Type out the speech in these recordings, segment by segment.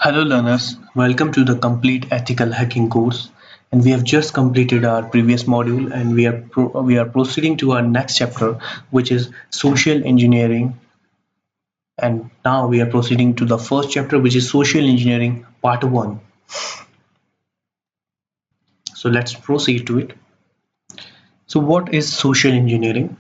Hello learners, welcome to the complete ethical hacking course, and we have just completed our previous module and we are proceeding to our next chapter, which is social engineering. And now we are proceeding to the first chapter, which is social engineering part 1. So let's proceed to it. So what is social engineering?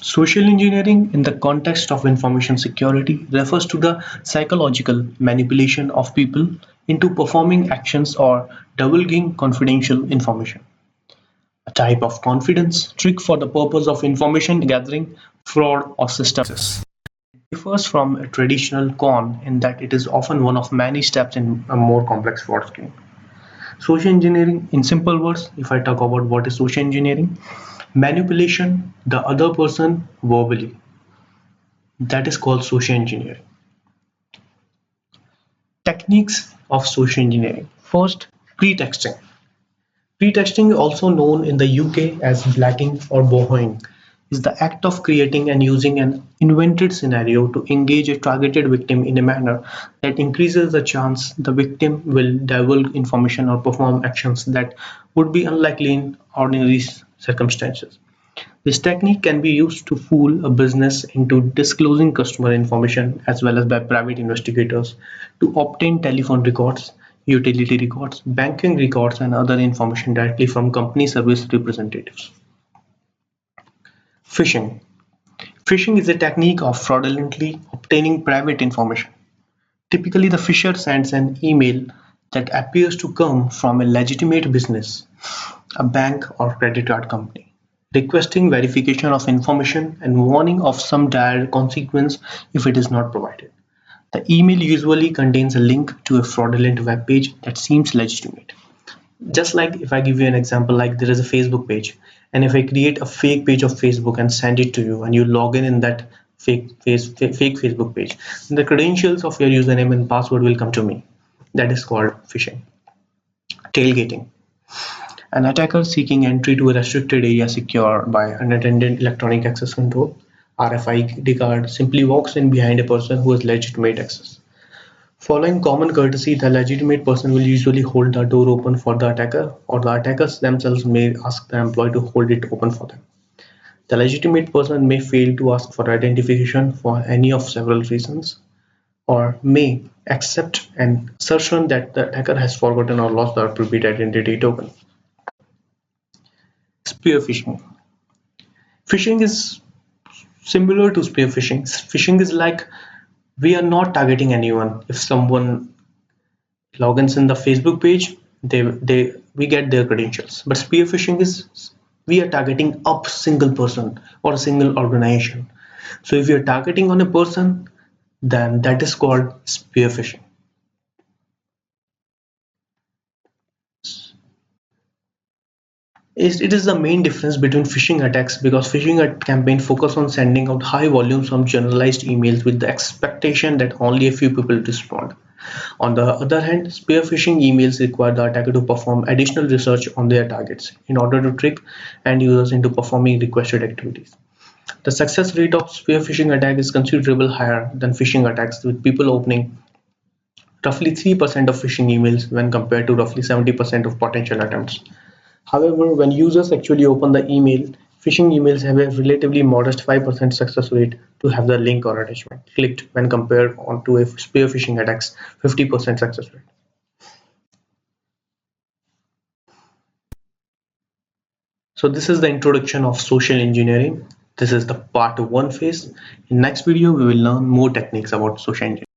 Social engineering, in the context of information security, refers to the psychological manipulation of people into performing actions or divulging confidential information. A type of confidence trick for the purpose of information gathering, fraud, or system access. It differs from a traditional con in that it is often one of many steps in a more complex fraud scheme. Social engineering, in simple words, if I talk about what is social engineering, manipulation the other person verbally, that is called social engineering. Techniques of social engineering. First, pretexting. Pretexting, also known in the UK as blacking or bohoing, is the act of creating and using an invented scenario to engage a targeted victim in a manner that increases the chance the victim will divulge information or perform actions that would be unlikely in ordinary circumstances. This technique can be used to fool a business into disclosing customer information as well as by private investigators to obtain telephone records, utility records, banking records, and other information directly from company service representatives. Phishing. Phishing is a technique of fraudulently obtaining private information. Typically, the phisher sends an email that appears to come from a legitimate business, a bank or credit card company, requesting verification of information and warning of some dire consequence if it is not provided. The email usually contains a link to a fraudulent web page that seems legitimate. Just like if I give you an example, like there is a Facebook page, and if I create a fake page of Facebook and send it to you, and you log in that fake Facebook page, the credentials of your username and password will come to me. That is called phishing. Tailgating. An attacker seeking entry to a restricted area secured by unattended electronic access control (RFID card) simply walks in behind a person who has legitimate access. Following common courtesy, the legitimate person will usually hold the door open for the attacker, or the attackers themselves may ask the employee to hold it open for them. The legitimate person may fail to ask for identification for any of several reasons, or may accept an assertion that the attacker has forgotten or lost the appropriate identity token. Spear phishing. Phishing is similar to spear phishing. Phishing is like we are not targeting anyone. If someone logins in the Facebook page, they we get their credentials. But spear phishing is we are targeting a single person or a single organization. So if you're targeting on a person, then that is called spear phishing. It is the main difference between phishing attacks because phishing campaigns focus on sending out high volumes of generalized emails with the expectation that only a few people respond. On the other hand, spear phishing emails require the attacker to perform additional research on their targets in order to trick end users into performing requested activities. The success rate of spear phishing attack is considerably higher than phishing attacks, with people opening roughly 3% of phishing emails when compared to roughly 70% of potential attempts. However, when users actually open the email, phishing emails have a relatively modest 5% success rate to have the link or attachment clicked when compared on to a spear phishing attack's 50% success rate. So this is the introduction of social engineering. This is the part 1 phase. In next video, we will learn more techniques about social engineering.